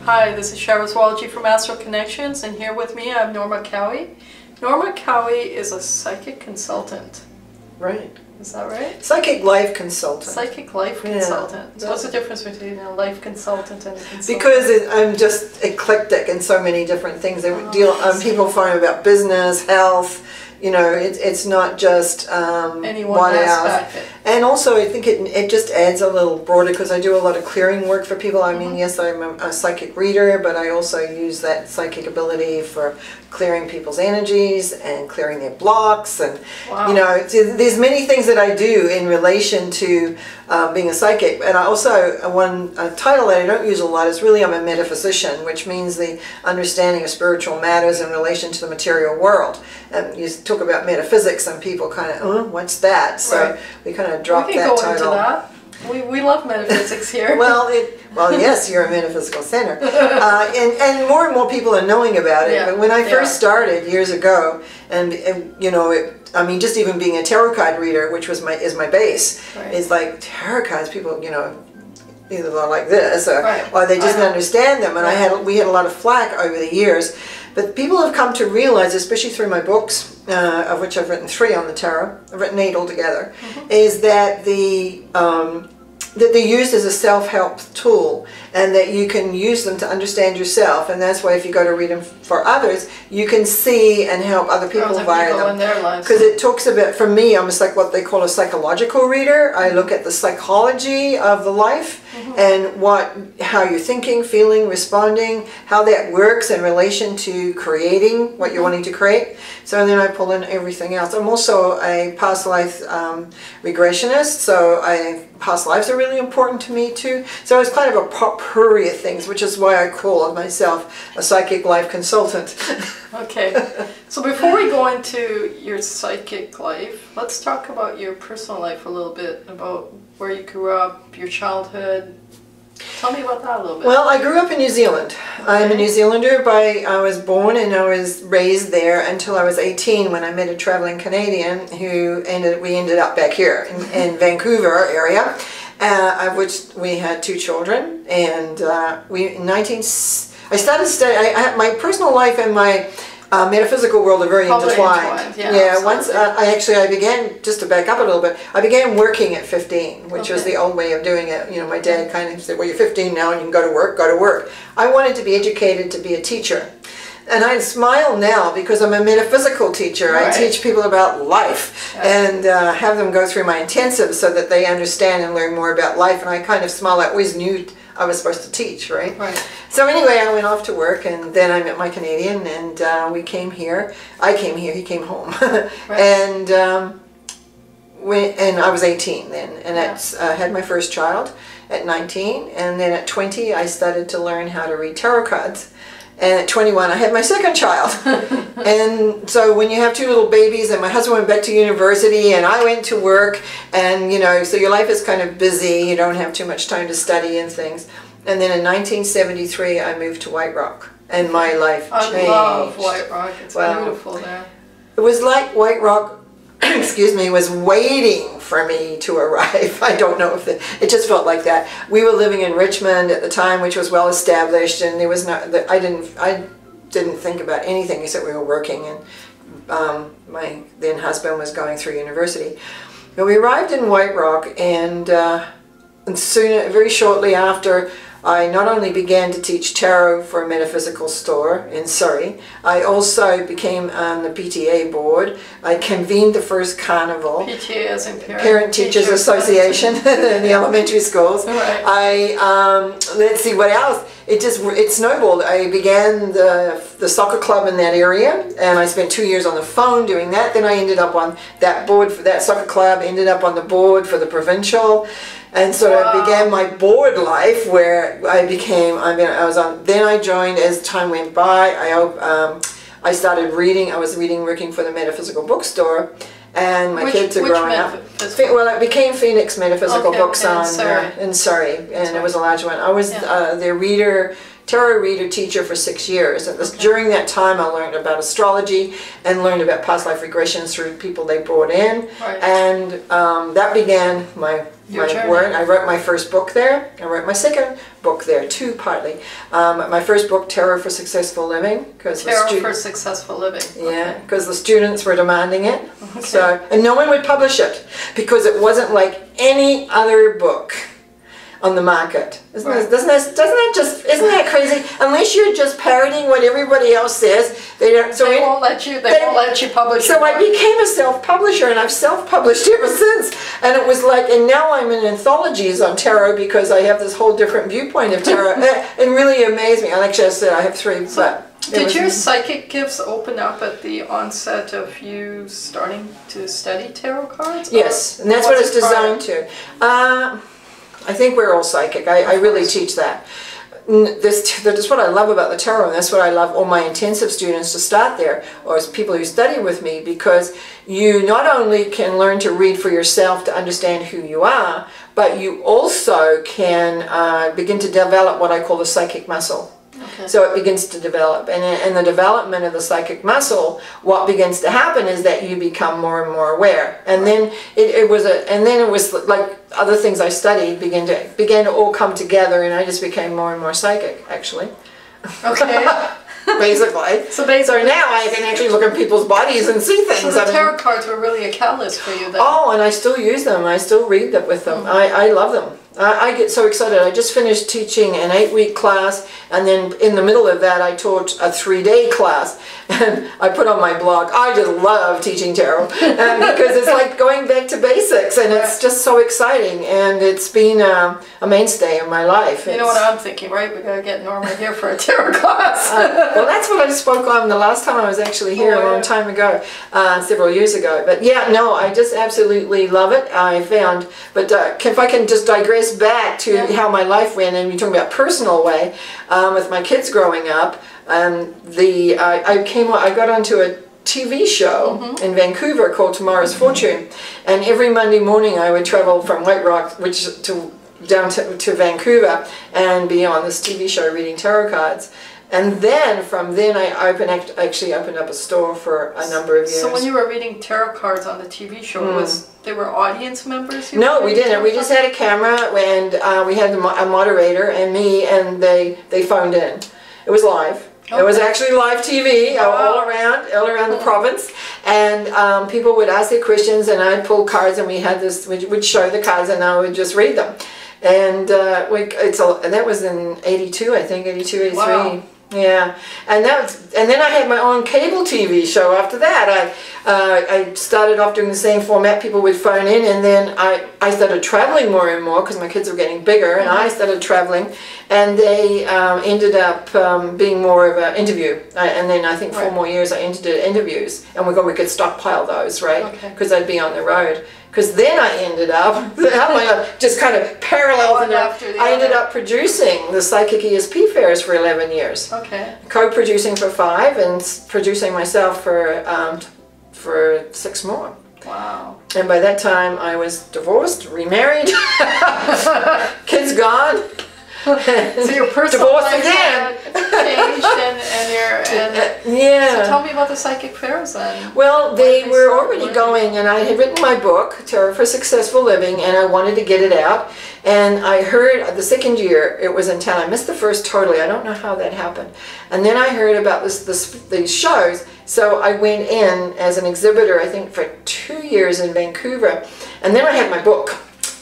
Hi, this is Charlotteology from Astral Connections, and here with me I have Norma Cowie. Norma Cowie is a psychic consultant. Right. Is that right? Psychic life consultant. Psychic life consultant. So what's the difference between a life consultant and a consultant? Because I'm just eclectic in so many different things. People find about business, health. You know, it's not just one aspect. And also, I think it just adds a little broader, because I do a lot of clearing work for people. I mean, yes, I'm a psychic reader, but I also use that psychic ability for clearing people's energies and clearing their blocks. And, you know, there's many things that I do in relation to being a psychic. And I also, one title that I don't use a lot is really I'm a metaphysician, which means the understanding of spiritual matters in relation to the material world. And you talk about metaphysics and people kind of, oh, what's that? So we kind of drop that title. Into that. We love metaphysics here. well, yes, you're a metaphysical center. And more people are knowing about it. But when I first started years ago, and you know, I mean, just even being a tarot card reader, which is my base, is like tarot cards. People, you know, either they're like this or they just don't understand them. And we had a lot of flack over the years. But people have come to realize, especially through my books, of which I've written 3 on the tarot, I've written 8 altogether, is that that they're used as a self-help tool, and that you can use them to understand yourself. And that's why if you go to read them for others, you can see and help other people via them. Because it talks about, for me, I'm just like what they call a psychological reader. I look at the psychology of the life and how you're thinking, feeling, responding, how that works in relation to creating what you're wanting to create. So then I pull in everything else. I'm also a past life regressionist, so past lives are really important to me too. So it's kind of a potpourri of things, which is why I call myself a psychic life consultant. Okay, so before we go into your psychic life, let's talk about your personal life a little bit, about where you grew up, your childhood. Tell me about that a little bit. Well, I grew up in New Zealand. I'm a New Zealander. I was born and I was raised there until I was 18, when I met a traveling Canadian who we ended up back here in Vancouver area, of which we had 2 children. And I started studying. My personal life and my metaphysical world are very intertwined. Once I began, just to back up a little bit, I began working at 15, which was the old way of doing it. You know, my dad kind of said, well, you're 15 now and you can go to work, go to work. I wanted to be educated to be a teacher. And I smile now because I'm a metaphysical teacher. I teach people about life and have them go through my intensive so that they understand and learn more about life. And I kind of smile. I always knew I was supposed to teach, right? So anyway, I went off to work, and then I met my Canadian, and we came here. I came here, he came home. And I was 18 then, and I had my first child at 19, and then at 20 I started to learn how to read tarot cards. And at 21, I had my second child. And so when you have 2 little babies, and my husband went back to university, and I went to work, and, you know, so your life is kind of busy. You don't have too much time to study and things. And then in 1973, I moved to White Rock, and my life changed. I love White Rock. It's beautiful there. It was like White Rock, excuse me, was waiting for me to arrive. I don't know if it just felt like that. We were living in Richmond at the time, which was well established, and there was not. I didn't think about anything except we were working, and my then husband was going through university. But we arrived in White Rock, and soon, very shortly after, I not only began to teach tarot for a metaphysical store in Surrey, I also became on the PTA board. I convened the first carnival. PTA as in Parent Teachers Association in the elementary schools. Let's see what else. It snowballed. I began the soccer club in that area, and I spent 2 years on the phone doing that. Then I ended up on that board for that soccer club, ended up on the board for the provincial. And so I began my board life, where then I joined as time went by. I started reading. I was working for the Metaphysical Bookstore, and my kids are growing up. Well, it became Phoenix Metaphysical Books in Surrey, and it was a large one. I was their reader tarot reader teacher for 6 years. And during that time I learned about astrology and learned about past life regressions through people they brought in. Right. And that began my word. I wrote my first book there. I wrote my second book there too, partly. My first book, Tarot for Successful Living. Tarot for Successful Living. Yeah, because the students were demanding it. Okay. So, and no one would publish it because it wasn't like any other book on the market. Isn't that crazy? Unless you're just parroting what everybody else says, they don't. So they won't let you. They won't let you publish. So I became a self-publisher, and I've self-published ever since. And it was like, and now I'm in anthologies on tarot because I have this whole different viewpoint of tarot. It really amazed me. Actually, I said I have 3, but. Did your psychic gifts open up at the onset of you starting to study tarot cards? Yes, and that's what it's designed to. I think we're all psychic. I really teach that. That's what I love about the tarot, and that's what I love all my intensive students to start there, or as people who study with me, because you not only can learn to read for yourself to understand who you are, but you also can begin to develop what I call the psychic muscle. Okay. So it begins to develop, and in the development of the psychic muscle, what begins to happen is that you become more and more aware. And then it was like other things I studied began to all come together, and I just became more and more psychic, actually. Okay. Basically. So now I can actually look at people's bodies and see things. So the tarot cards were really a catalyst for you then. Oh, and I still use them. I still read them with them. Mm-hmm. I love them. I get so excited. I just finished teaching an 8-week class, and then in the middle of that I taught a 3-day class, and I put on my blog, I just love teaching tarot because it's like going back to basics, and it's just so exciting, and it's been a mainstay in my life. You know what I'm thinking, right? We gotta get Norma here for a tarot class. Well, that's what I spoke on the last time I was actually here a long time ago, several years ago. But yeah, no, I just absolutely love it. I found, but if I can just digress back to how my life went, and you're talking about personal way, with my kids growing up, I got onto a TV show in Vancouver called Tomorrow's Fortune, and every Monday morning I would travel from White Rock, down to Vancouver, and be on this TV show reading tarot cards. And then from then I actually opened up a store for a number of years. So when you were reading tarot cards on the TV show, they were audience members? No, we didn't. We just had a camera, and we had a moderator and me, and they phoned in. It was live. Okay. It was actually live TV all around the province, and people would ask their questions, and I'd pull cards, and we'd show the cards, and I would just read them. And that was in 82, I think, 82, 83. Wow. Yeah, and then I had my own cable TV show after that. I started off doing the same format. People would phone in, and then I started traveling more and more because my kids were getting bigger, and I started traveling, and they ended up being more of an interview. And then I think 4 more years I did interviews, and we could stockpile those, right? Because I'd be on the road. Because then I ended up, just kind of parallel, I ended up producing the Psychic ESP fairs for 11 years. Okay. Co-producing for 5 and producing myself for 6 more. Wow. And by that time I was divorced, remarried, kids gone. So your personal life had changed, so tell me about the psychic fairs then. Well, they were already going, and I had written my book, Tarot for Successful Living, and I wanted to get it out. And I heard the second year it was in town. I missed the first totally. I don't know how that happened. And then I heard about these shows, so I went in as an exhibitor, I think, for 2 years in Vancouver. And then I had my book.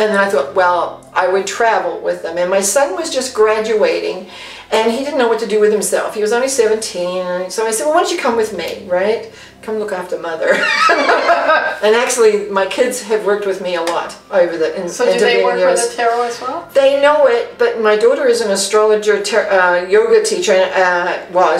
And then I thought, well, I would travel with them. And my son was just graduating, and he didn't know what to do with himself. He was only 17, and so I said, well, why don't you come with me, right? Come look after Mother. And actually, my kids have worked with me a lot over the years. So do they work for the tarot as well? They know it, but my daughter is an astrologer, yoga teacher.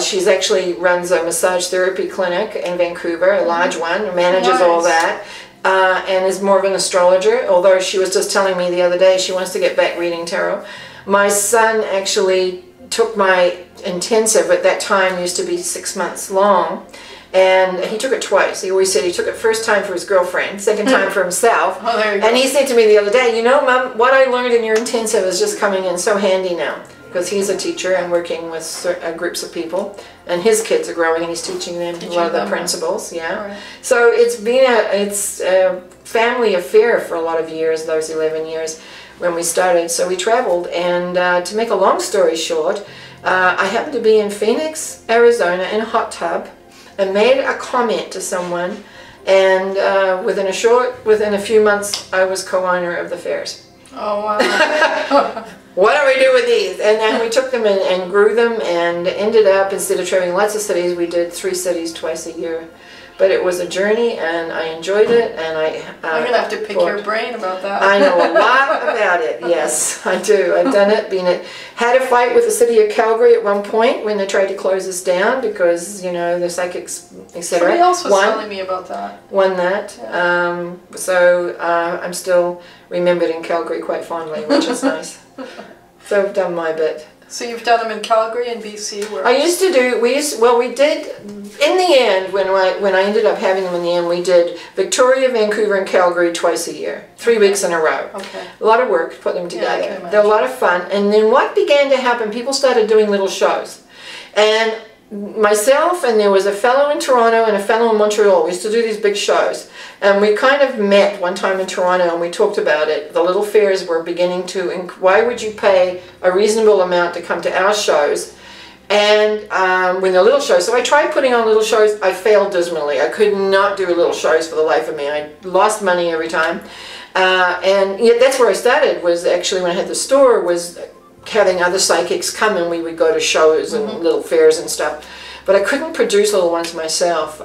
She's actually runs a massage therapy clinic in Vancouver, a large one, manages all that. And is more of an astrologer, although she was just telling me the other day she wants to get back reading tarot. My son actually took my intensive, at that time used to be 6 months long, and he took it twice. He always said he took it first time for his girlfriend, second time for himself. Oh, there you go. And he said to me the other day, you know, Mom, what I learned in your intensive is just coming in so handy now. because he's a teacher and working with groups of people, and his kids are growing and he's teaching them a lot of the principles. Yeah. Right. So it's been a family affair for a lot of years, those 11 years when we started. So we traveled, and to make a long story short, I happened to be in Phoenix, Arizona in a hot tub and made a comment to someone, and within a few months I was co-owner of the fairs. Oh wow. What do we do with these? And then we took them and grew them, and ended up, instead of traveling lots of cities, we did 3 cities twice a year. But it was a journey, and I enjoyed it, and I'm going to have to pick your brain about that. I know a lot about it, yes, I do. I've done it, had a fight with the city of Calgary at one point when they tried to close us down because, you know, the psychics, etc. Somebody else was telling me about that. Won that. Yeah. So I'm still remembered in Calgary quite fondly, which is nice. So I've done my bit. So you've done them in Calgary and BC? I used to do, we did, in the end, when I ended up having them in the end, we did Victoria, Vancouver, and Calgary twice a year, 3 weeks in a row. Okay. A lot of work to put them together. Yeah, they're a lot of fun. And then what began to happen, people started doing little shows. And myself, and there was a fellow in Toronto and a fellow in Montreal, we used to do these big shows. And we kind of met one time in Toronto and we talked about it. The little fairs were beginning to, why would you pay a reasonable amount to come to our shows? And when the little shows, so I tried putting on little shows, I failed dismally. I could not do little shows for the life of me. I lost money every time. And yet that's where I started, was actually when I had the store, was having other psychics come and we would go to shows and little fairs and stuff. But I couldn't produce little ones myself.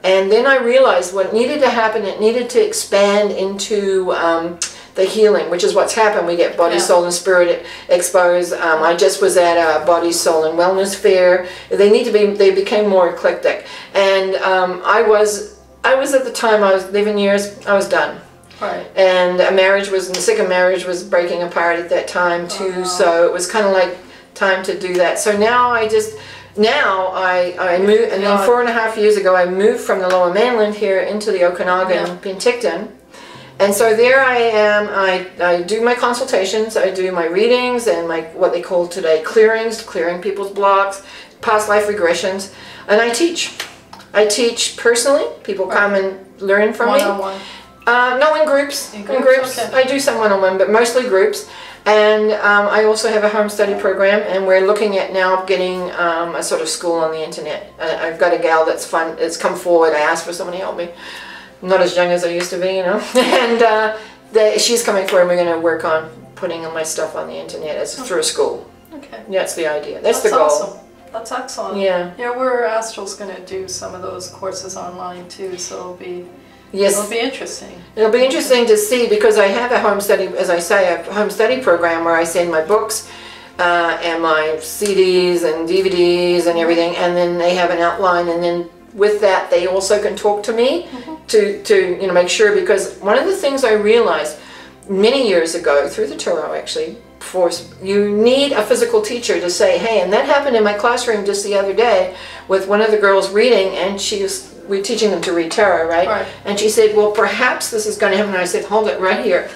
And then I realized what needed to happen, it needed to expand into the healing, which is what's happened. We get body, soul, and spirit exposed. I just was at a body, soul, and wellness fair. They became more eclectic. And I was at the time, I was 11 years, I was done. Right. And the second marriage was breaking apart at that time too, so it was kind of like time to do that. So now I moved, and then 4.5 years ago I moved from the Lower Mainland here into the Okanagan, Penticton. And so there I am, I do my consultations, I do my readings and what they call today clearings, clearing people's blocks, past life regressions, and I teach. I teach personally, people come and learn from me. One-on-one. No, in groups. In groups. Okay. I do some one-on-one, but mostly groups. And I also have a home study program, and we're looking at now getting a sort of school on the internet. I've got a gal that's come forward. I asked for someone to help me. I'm not as young as I used to be, you know. And she's coming forward, and we're going to work on putting my stuff on the internet through a school. Okay. That's the idea. That's the goal. Awesome. That's excellent. Yeah. Yeah, Astral's going to do some of those courses online too, so it'll be... Yes. It'll be interesting. It'll be interesting to see, because I have a home study, as I say, a home study program where I send my books and my CDs and DVDs and everything, and then they have an outline, and then with that they also can talk to me to make sure, because one of the things I realized many years ago, through the tarot actually, you need a physical teacher to say, hey, and that happened in my classroom just the other day with one of the girls reading, and we're teaching them to read tarot, right? And she said, well, perhaps this is going to happen. And I said, hold it right here.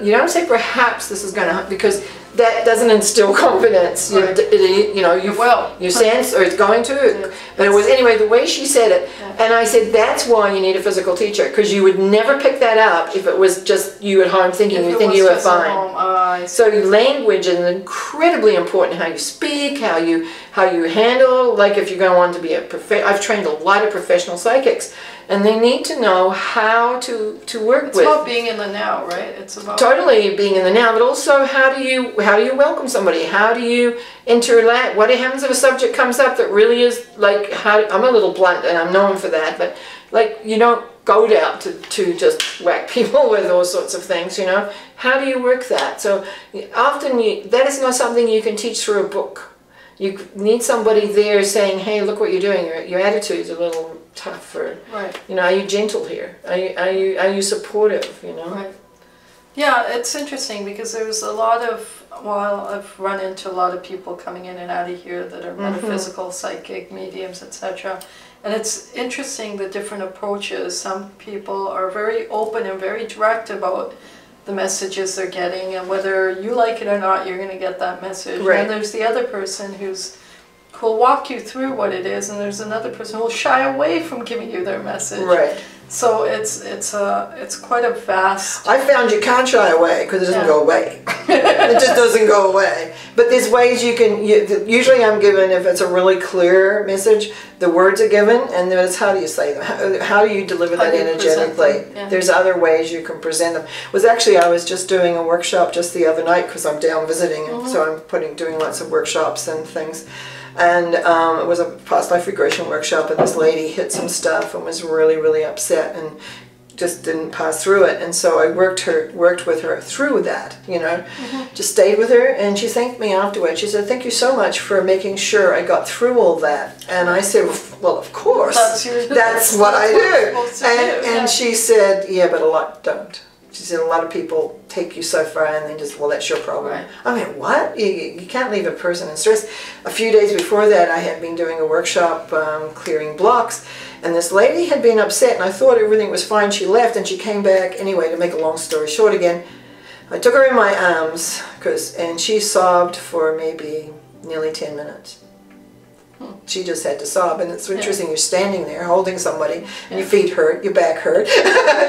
You don't say perhaps this is going to happen, because that doesn't instill confidence. Right. You sense, or it's going to. Yeah. But it was, anyway, the way she said it. Yeah. And I said, that's why you need a physical teacher, because you would never pick that up if it was just you at home thinking you were fine. So language is incredibly important. How you speak, how you handle, like if you're going to want to be I've trained a lot of professional psychics, and they need to know how to work with. It's about being in the now, right? It's about totally being in the now, but also how do you welcome somebody? How do you interact? What happens if a subject comes up that really is like, I'm a little blunt and I'm known for that, but like, you don't go out to just whack people with all sorts of things, you know? How do you work that? So often that is not something you can teach through a book. You need somebody there saying, hey, look what you're doing. Your attitude's a little tough, or are you gentle here? Are you supportive, you know? Right. Yeah, it's interesting, because there's a lot of, I've run into a lot of people coming in and out of here that are metaphysical, psychic, mediums, etc. And it's interesting, the different approaches. Some people are very open and very direct about the messages they're getting, and whether you like it or not, you're going to get that message. Right. And there's the other person who'll walk you through what it is, and there's another person who'll shy away from giving you their message. Right. So it's quite a vast. I found you can't shy away because it doesn't go away. It just doesn't go away. But there's ways you can. Usually, I'm given, if it's a really clear message, the words are given, and then it's how do you say them? How do you deliver that energetically? Yeah. There's other ways you can present them. I was just doing a workshop just the other night because I'm down visiting, and so I'm doing lots of workshops and things. And it was a past life regression workshop, and this lady hit some stuff and was really, really upset and just didn't pass through it. And so I worked with her through that, you know, just stayed with her, and she thanked me afterwards. She said, "Thank you so much for making sure I got through all that." And I said, "Well, of course, that's what I do." And she said, "Yeah, but a lot don't." She said, "A lot of people take you so far and then just, well, that's your problem." Right. I mean, what? You can't leave a person in stress. A few days before that, I had been doing a workshop clearing blocks, and this lady had been upset, and I thought everything was fine. She left, and she came back. Anyway, to make a long story short again, I took her in my arms, and she sobbed for maybe nearly 10 minutes. She just had to sob, and it's interesting. You're standing there holding somebody, and your feet hurt, your back hurt,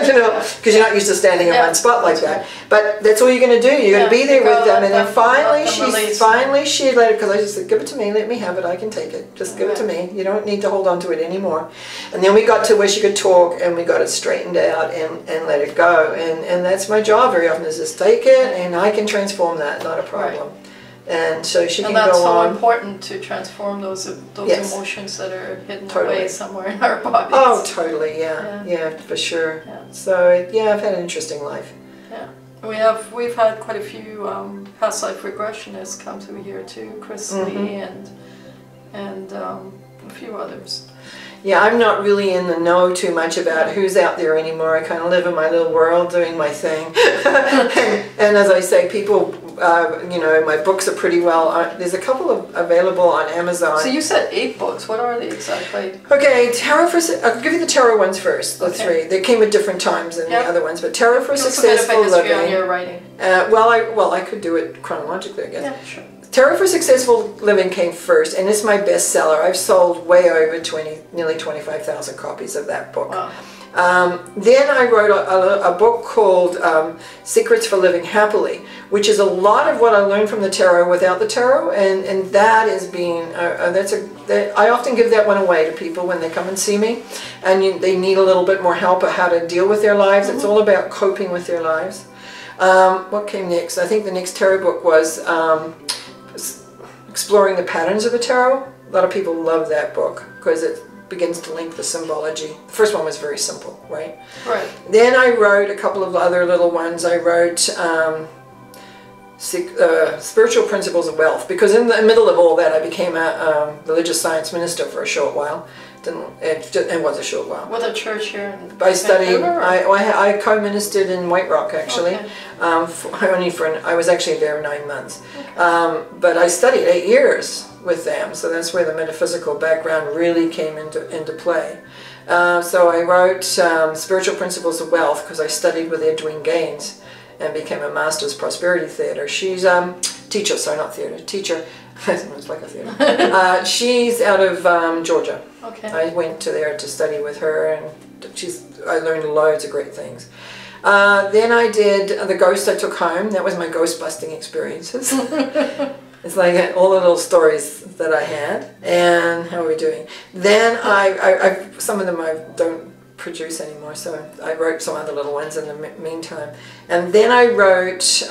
you know, because you're not used to standing in one spot like that. But that's all you're going to do. You're going to be there with them, and then finally she let it, because I just said, "Give it to me, let me have it, I can take it. Just give it to me. You don't need to hold on to it anymore." And then we got to where she could talk, and we got it straightened out and let it go. And that's my job very often, is just take it, and I can transform that, not a problem. Right. And so she can go on. And that's so important, to transform those emotions that are hidden away somewhere in our bodies. Oh, totally, yeah, for sure. Yeah. So yeah, I've had an interesting life. Yeah, we've had quite a few past life regressionists come through here too, Chris Lee and a few others. Yeah, I'm not really in the know too much about who's out there anymore. I kind of live in my little world doing my thing. and as I say, people, you know, my books are pretty well. There's a couple available on Amazon. So you said 8 books. What are they exactly? Okay, I'll give you the tarot ones first, the 3. They came at different times than the other ones. But Tarot for Successful Living. On your writing. Well, I could do it chronologically, I guess. Yeah, sure. Tarot for Successful Living came first, and it's my bestseller. I've sold way over nearly 25,000 copies of that book. Wow. Then I wrote a book called Secrets for Living Happily, which is a lot of what I learned from the tarot without the tarot, and that is being I often give that one away to people when they come and see me, and they need a little bit more help of how to deal with their lives. It's all about coping with their lives. What came next? I think the next tarot book was Exploring the Patterns of the Tarot. A lot of people love that book because it begins to link the symbology. The first one was very simple, right? Right. Then I wrote a couple of other little ones. I wrote Spiritual Principles of Wealth, because in the middle of all that I became a religious science minister for a short while. It was a short while. With a church here in I studied. I co-ministered in White Rock, actually. Okay. I was actually there 9 months. Okay. But I studied 8 years with them, so that's where the metaphysical background really came into play. So I wrote Spiritual Principles of Wealth because I studied with Edwin Gaines and became a master's prosperity theater. She's teacher, sorry, not theater, teacher. It's like a theater. She's out of Georgia. Okay. I went there to study with her, and I learned loads of great things. Then I did The Ghost I Took Home. That was my ghost busting experiences. It's like all the little stories that I had. And how are we doing? Then some of them I don't produce anymore, so I wrote some other little ones in the meantime. And then I wrote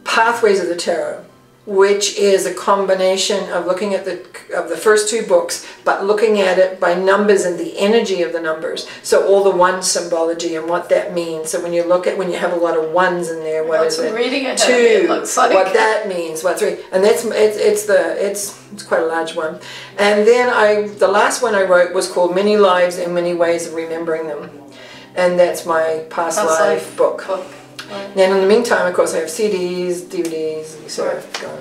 Pathways of the Tarot, which is a combination of looking at the first 2 books, but looking at it by numbers and the energy of the numbers. So all the 1 symbology and what that means. So when you have a lot of 1s in there, what is it? Reading it 2, it looks like. What that means, what 3, and it's quite a large one. And then the last one I wrote was called Many Lives and Many Ways of Remembering Them, and that's my past life book. Right. And in the meantime, of course, I have CDs, DVDs, etc. going.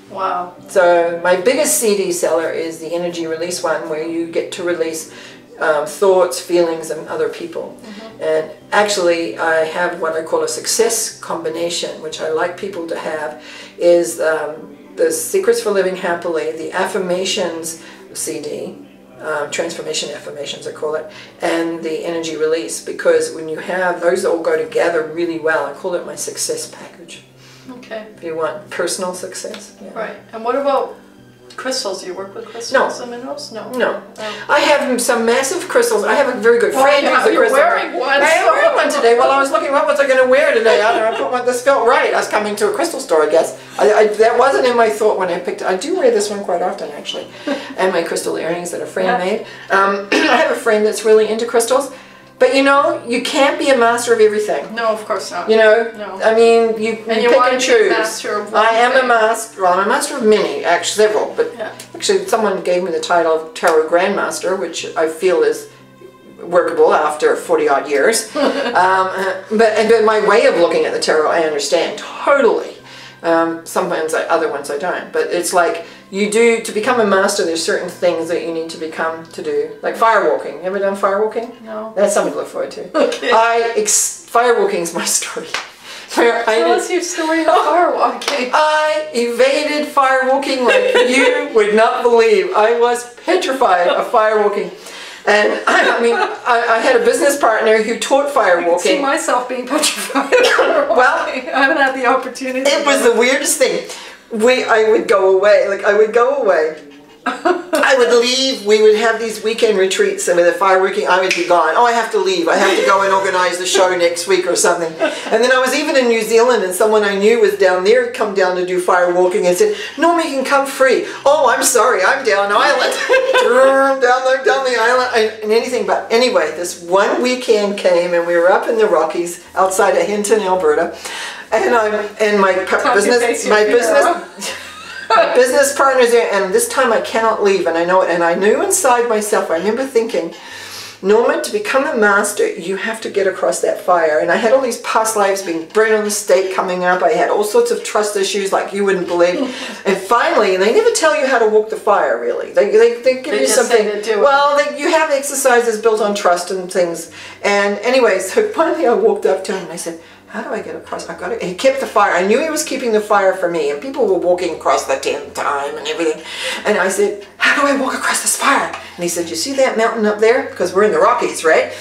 Wow. So my biggest CD seller is the energy release one, where you get to release thoughts, feelings, and other people. And actually, I have what I call a success combination, which I like people to have, is the Secrets for Living Happily, the Affirmations CD, Transformation Affirmations I call it, and the Energy Release, because when you have, those all go together really well. I call it my success package. Okay. If you want personal success. Yeah. Right. And what about crystals? Do you work with crystals and minerals? No. No. I have some massive crystals. I have a very good friend who's a crystal. You're wearing one. I am wearing one today. Well, I was looking, what was I going to wear today? I don't know, I put one, this felt right. I was coming to a crystal store, I guess. That wasn't in my thought when I picked it. I do wear this one quite often, actually. And my crystal earrings that a friend made. I have a friend that's really into crystals. But you know, you can't be a master of everything. No, of course not. You know, no. I mean, you pick and choose. Master of one I am thing. a master. Well, I'm a master of many, actually several. But actually, someone gave me the title of Tarot Grandmaster, which I feel is workable after 40-odd years. But my way of looking at the tarot, I understand totally. Sometimes other ones I don't. But it's like, to become a master, there's certain things that you need to become to do. Like firewalking. You ever done firewalking? No. That's something to look forward to. Okay. Firewalking is my story. Tell us your story of firewalking. I evaded firewalking like you would not believe. I was petrified of firewalking. And I had a business partner who taught firewalking. I can see myself being petrified of firewalking. Well, I haven't had the opportunity. It was the weirdest thing. I would go away. I would leave. We would have these weekend retreats, and with the fireworking, I would be gone. Oh, I have to leave. I have to go and organize the show next week or something. And then I was even in New Zealand, and someone I knew was down there, come down to do firewalking, and said, "Norma, you can come free." Oh, I'm sorry, I'm down island, down the island, and anything. But anyway, this one weekend came, and we were up in the Rockies outside of Hinton, Alberta, and my business partner's there, and this time I cannot leave, and I know it, and I knew inside myself, I remember thinking, Norma, to become a master, you have to get across that fire. And I had all these past lives, being bred on the stake coming up, I had all sorts of trust issues like you wouldn't believe, and finally, and they never tell you how to walk the fire, really. They give you something, you have exercises built on trust and things, and anyway, so finally I walked up to him and I said, how do I get across? I got it. He kept the fire. I knew he was keeping the fire for me, and people were walking across the 10th time and everything. And I said, how do I walk across this fire? And he said, you see that mountain up there? Because we're in the Rockies, right?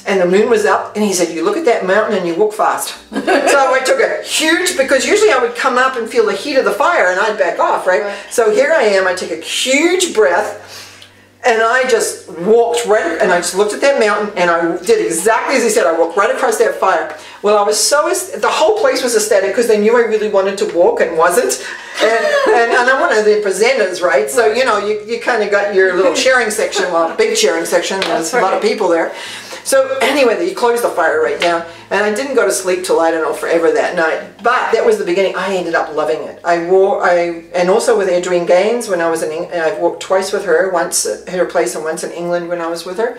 And the moon was up, and he said, you look at that mountain and you walk fast. So I took a huge, because usually I would come up and feel the heat of the fire and I'd back off, right? So here I am, I take a huge breath, and I just walked right, and I just looked at that mountain, and I did exactly as he said. I walked right across that fire. Well, I was the whole place was ecstatic because they knew I really wanted to walk and wasn't. And I'm one of the presenters, right? So, you know, you kind of got your little sharing section, well, big sharing section, there's a lot of people there. So anyway, he closed the fire right down, and I didn't go to sleep till, I don't know, forever that night. But that was the beginning. I ended up loving it. And also with Adrienne Gaines when I was in England, I've walked twice with her, once at her place and once in England when I was with her.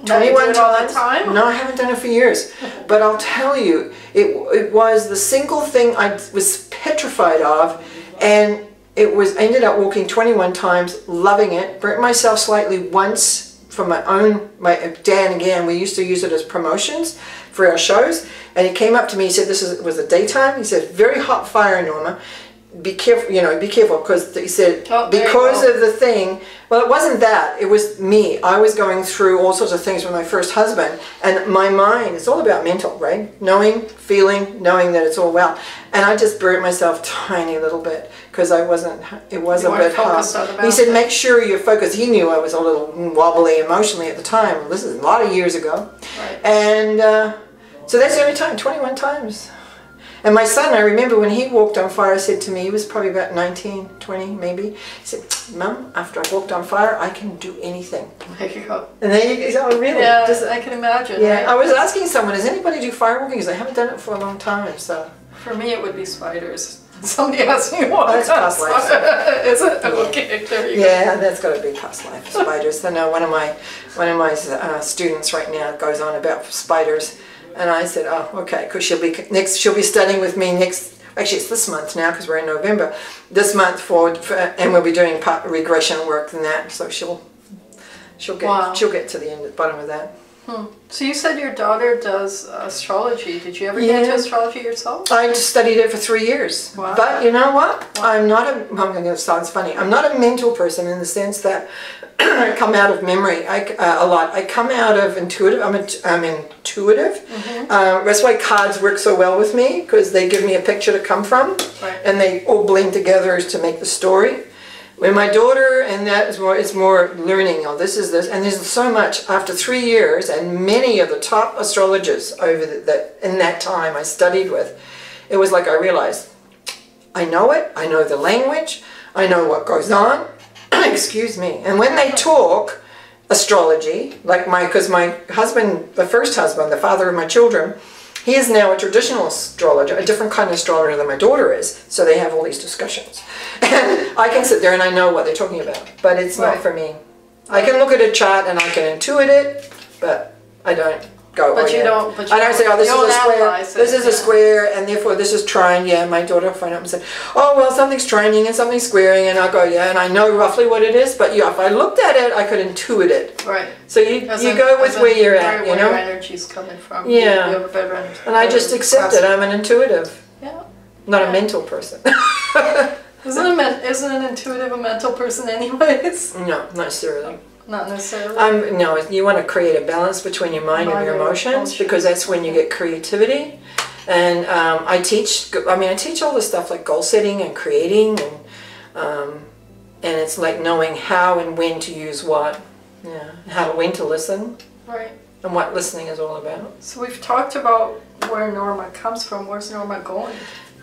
21 times. All the time? No, I haven't done it for years. But I'll tell you, it was the single thing I was petrified of, and I ended up walking 21 times, loving it, burnt myself slightly once for my Dan again, we used to use it as promotions for our shows, and he came up to me, he said it was the daytime, he said, very hot fire, Norma, be careful, because he said, because of the thing, well, it wasn't that, it was me. I was going through all sorts of things with my first husband, and my mind, it's all about mental, right? Knowing, feeling, knowing that it's all well. And I just burnt myself tiny little bit, because it was a bit hot. He said, make sure you're focused. He knew I was a little wobbly emotionally at the time. Well, this is a lot of years ago. Right. And so that's the only time, 21 times. And my son, I remember when he walked on fire, said to me, he was probably about 19, 20 maybe, he said, Mum, after I walked on fire, I can do anything. There you go. And then you go, oh, really? Yeah, I can imagine. Yeah, right? I was asking someone, does anybody do firewalking? Because I haven't done it for a long time, so. For me, it would be spiders. Somebody asked me what. Oh, that's past life. Is it? Okay, there you go. Yeah, that's got to be past life, spiders. I know one of my students right now goes on about spiders. And I said, oh, okay, because she'll be studying with me next, actually it's this month now because we're in November, this month and we'll be doing regression work and that, so she'll get to the end, the bottom of that. So you said your daughter does astrology. Did you ever get into astrology yourself? I studied it for 3 years. Wow. But you know what? I'm not a, I'm going to sound funny, I'm not a mental person in the sense that I come out of memory a lot. I come out of intuitive, I'm intuitive. That's why cards work so well with me, because they give me a picture to come from, and they all blend together to make the story. When my daughter, and that is more, it's more learning, oh, this is this, and there's so much, after 3 years, and many of the top astrologers over in that time I studied with, it was like I realized, I know it, I know the language, I know what goes on, excuse me, and when they talk astrology, like because my husband, the first husband, the father of my children, he is now a traditional astrologer, a different kind of astrologer than my daughter is, so they have all these discussions. And I can sit there and I know what they're talking about, but it's not for me. I can look at a chart and I can intuit it, but I don't go, I don't say, oh, this is a square, this is a square, and therefore this is trine. Yeah, my daughter will phone up and say, oh, well, something's trining and something's squaring, and I'll go, yeah, and I know roughly what it is, but yeah, if I looked at it, I could intuit it. Right. So you go with where you're at, you know? Where your energy's coming from. Yeah. You have a better and I just accept it. I'm an intuitive. Yeah. Not a mental person. Isn't an intuitive a mental person anyways? No, not necessarily. Not necessarily? No, you want to create a balance between your mind and your emotions, because that's when you get creativity. And I teach all this stuff like goal setting and creating, and it's like knowing how and when to use what. Yeah, when to listen. Right. And what listening is all about. So we've talked about where Norma comes from. Where's Norma going?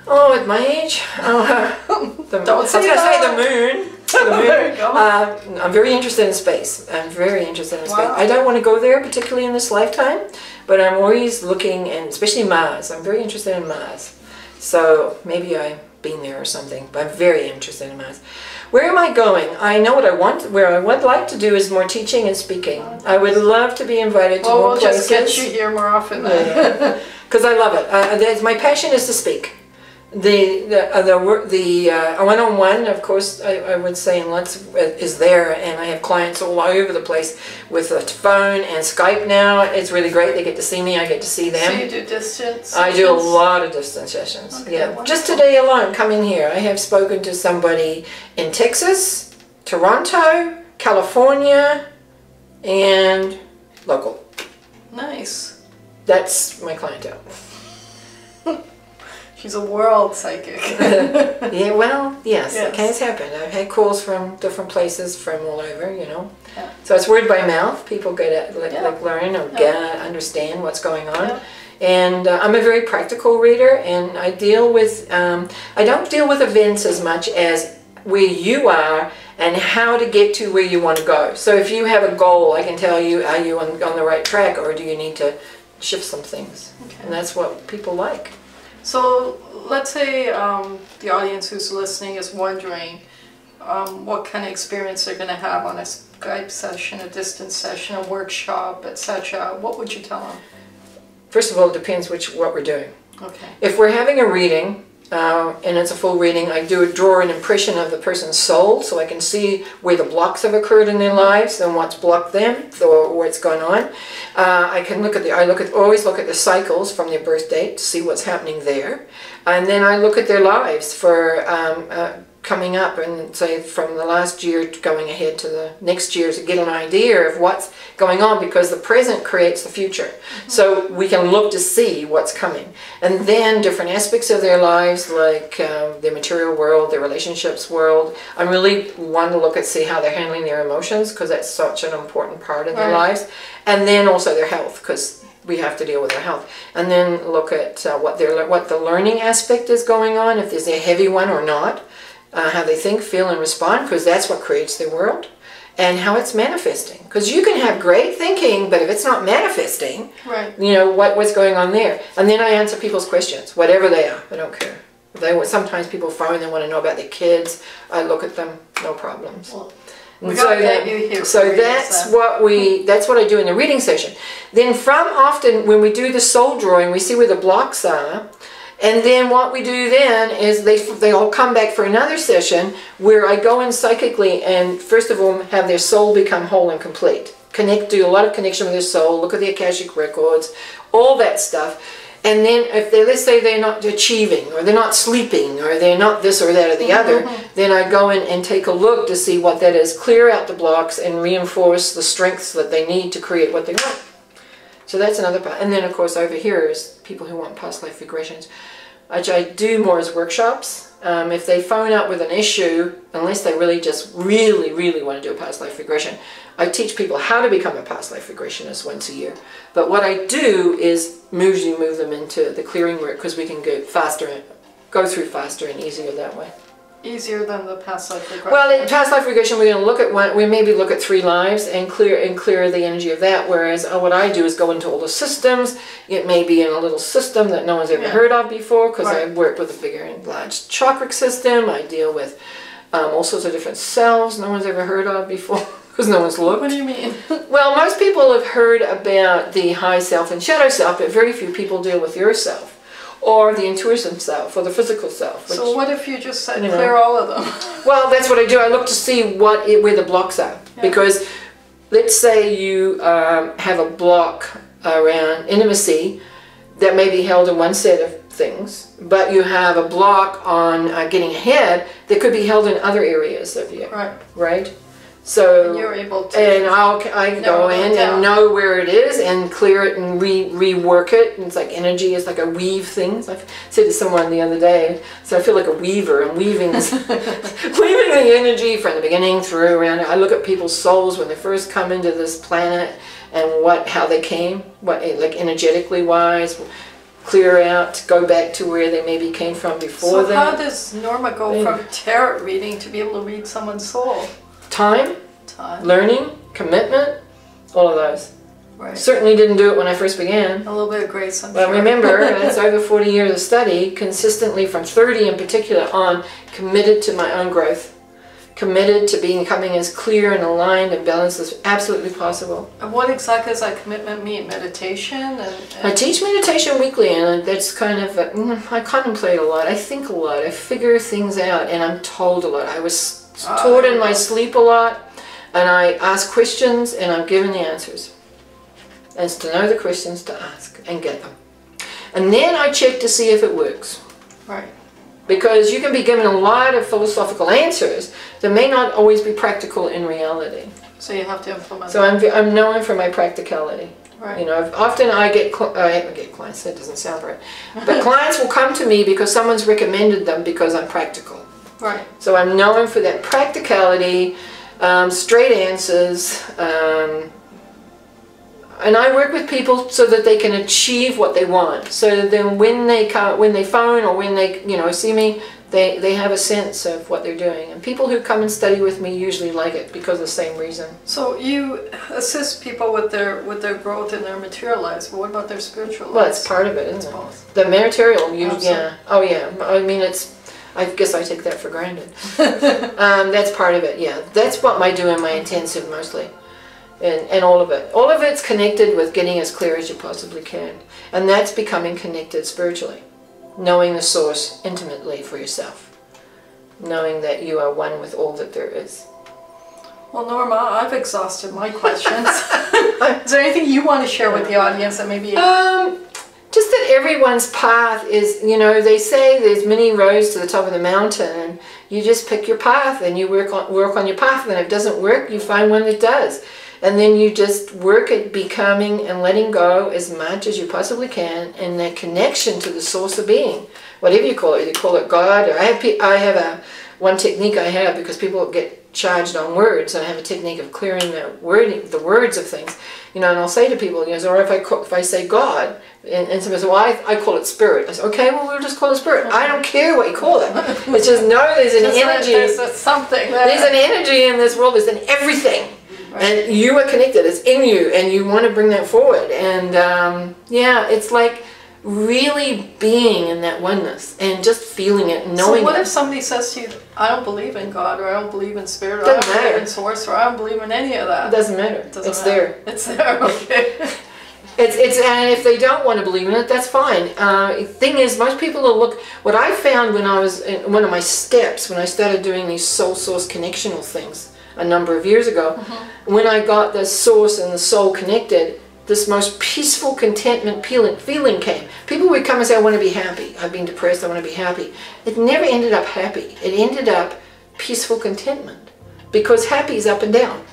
Oh, at my age? Don't say the moon. The moon. There you go. I'm very interested in space. I'm very interested in space. I don't want to go there particularly in this lifetime, but I'm always looking, and especially Mars. I'm very interested in Mars. So maybe I've been there or something, but I'm very interested in Mars. Where am I going? I know what I want. Where I would like to do is more teaching and speaking. I would love to be invited to more places. We'll just get you here more often then. Because I love it. My passion is to speak. The one-on-one, of course, I would say, is there, and I have clients all over the place with a phone and Skype now. It's really great. They get to see me. I get to see them. So you do distance sessions? I do a lot of distance sessions. Okay, yeah. Wonderful. Just today alone, coming here, I have spoken to somebody in Texas, Toronto, California, and local. Nice. That's my clientele. She's a world psychic. Yeah, well, yes, it can happen. I've had calls from different places from all over, you know. Yeah. So it's word by mouth. People get learn or understand what's going on. Yeah. And I'm a very practical reader, and I deal with, I don't deal with events as much as where you are and how to get to where you want to go. So if you have a goal, I can tell you, are you on the right track, or do you need to shift some things? Okay. And that's what people like. So let's say the audience who's listening is wondering what kind of experience they're going to have on a Skype session, a distance session, a workshop, etc. What would you tell them? First of all, it depends what we're doing. Okay. If we're having a reading, and it's a full reading, I draw an impression of the person's soul, so I can see where the blocks have occurred in their lives and what's blocked them, or what's going on. I can always look at the cycles from their birth date to see what's happening there, and then I look at their lives for coming up, and say from the last year going ahead to the next year, to get an idea of what's going on, because the present creates the future. So we can look to see what's coming. And then different aspects of their lives, like their material world, their relationships world. I really want to look at see how they're handling their emotions, because that's such an important part of their lives. And then also their health, because we have to deal with their health. And then look at what the learning aspect is going on, if there's a heavy one or not. How they think, feel, and respond, because that's what creates their world, and how it's manifesting. Because you can have great thinking, but if it's not manifesting, you know, what's going on there. And then I answer people's questions, whatever they are. I don't care. Sometimes people phone, they want to know about their kids. I look at them, no problems. Well, so that's what I do in the reading session. Then often when we do the soul drawing, we see where the blocks are. And then what we do then is they all come back for another session where I go in psychically and first of all have their soul become whole and complete. Do a lot of connection with their soul, look at the Akashic records, all that stuff. And then if let's say they're not achieving, or they're not sleeping, or they're not this or that or the other, then I go in and take a look to see what that is, clear out the blocks and reinforce the strengths that they need to create what they want. So that's another part. And then of course over here is people who want past life regressions, which I do more as workshops. If they phone up with an issue, unless they really just really want to do a past life regression, I teach people how to become a past life regressionist once a year. But what I do is usually move them into the clearing work because we can go through faster and easier that way. Easier than the past life regression. Well, in past life regression, we're going to look at we maybe look at 3 lives and clear the energy of that. Whereas what I do is go into all the systems. It may be in a little system that no one's ever heard of before because I work with a bigger and large chakra system. I deal with all sorts of different cells no one's ever heard of before because no one's looked. What do you mean? Well, most people have heard about the high self and shadow self, but very few people deal with your self, or the intuitive self, or the physical self. Which, so what if you just said clear all of them? Well, that's what I do. I look to see where the blocks are. Yeah. Because let's say you have a block around intimacy that may be held in one set of things, but you have a block on getting ahead that could be held in other areas of you. Right? So, and you're able to, and I go in and know where it is and clear it and rework it. And it's like energy is like a weave thing. So I said to someone the other day, so I feel like a weaver. I'm weaving this, weaving the energy from the beginning through around. I look at people's souls when they first come into this planet and how they came, like energetically wise. Clear out, go back to where they maybe came from before. So how does Norma go from tarot reading to be able to read someone's soul? Time, learning, commitment, all of those. Right. Certainly didn't do it when I first began. A little bit of grace, I'm sure. But remember, it's over 40 years of study, consistently from 30 in particular on, committed to my own growth. Committed to becoming as clear and aligned and balanced as absolutely possible. And what exactly does that commitment mean? Meditation? I teach meditation weekly, and that's kind of, I contemplate a lot, I think a lot, I figure things out, and I'm told a lot. I was taught in my sleep a lot, and I ask questions and I'm given the answers. And it's to know the questions to ask and get them. And then I check to see if it works. Right. Because you can be given a lot of philosophical answers that may not always be practical in reality. So you have to implement. So I'm known for my practicality. Right. You know, often I get clients, that doesn't sound right, but clients will come to me because someone's recommended them because I'm practical. Right. So I'm known for that practicality, straight answers, and I work with people so that they can achieve what they want. So then when they phone or when they see me, they have a sense of what they're doing. And people who come and study with me usually like it because of the same reason. So you assist people with their growth in their material lives, but what about their spiritual lives? Well, it's part of it, isn't it? Both. The material, yeah. Oh yeah. I mean, I guess I take that for granted. That's part of it, yeah. That's what I do in my intensive mostly. And all of it. All of it's connected with getting as clear as you possibly can. And that's becoming connected spiritually. Knowing the source intimately for yourself. Knowing that you are one with all that there is. Well, Norma, I've exhausted my questions. Is there anything you want to share with the audience that maybe... Just that everyone's path is, they say there's many roads to the top of the mountain, and you just pick your path and you work on your path, and if it doesn't work, you find one that does. And then you just work at becoming and letting go as much as you possibly can in that connection to the source of being. Whatever you call it. You call it God, or I have one technique I have because people get charged on words, and I have a technique of clearing the words of things. And I'll say to people, or if I say God, and somebody says, well, I call it spirit. I say, okay, well, we'll just call it spirit. I don't care what you call it. It's just know there's an energy. There's something. There's an energy in this world. There's an everything. Right. And you are connected. It's in you, and you want to bring that forward. And yeah, it's like really being in that oneness and just feeling it, knowing it. So what if somebody says to you, I don't believe in God, or I don't believe in spirit, or I don't believe in source, or I don't believe in any of that? It doesn't matter. It's there. It's there, okay. And if they don't want to believe in it, that's fine. Thing is, most people will look. What I found when I was in one of my steps, when I started doing these soul source connectional things a number of years ago, when I got the source and the soul connected, this most peaceful contentment feeling came. People would come and say, I want to be happy. I've been depressed, I want to be happy. It never ended up happy. It ended up peaceful contentment. Because happy is up and down.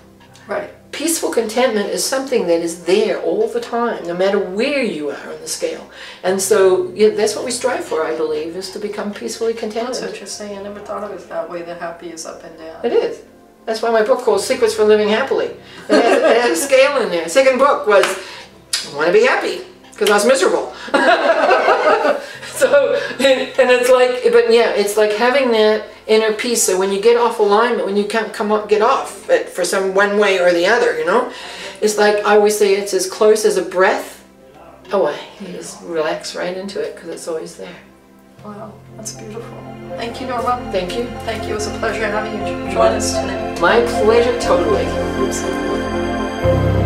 Right. Peaceful contentment is something that is there all the time, no matter where you are on the scale. And so that's what we strive for, I believe, is to become peacefully contented. That's interesting. I never thought of it that way, that happy is up and down. It is. That's why my book called Secrets for Living Happily. It has a scale in there. Second book was, I want to be happy, because I was miserable. So, and it's like, but yeah, it's like having that inner peace. So when you get off alignment, when you can't get off it for some one way or the other, you know, it's like, I always say, it's as close as a breath away. You just relax right into it, because it's always there. Wow, that's beautiful. Thank you, Norma. Thank you. Thank you. It was a pleasure having you join us today. My pleasure, totally. Absolutely.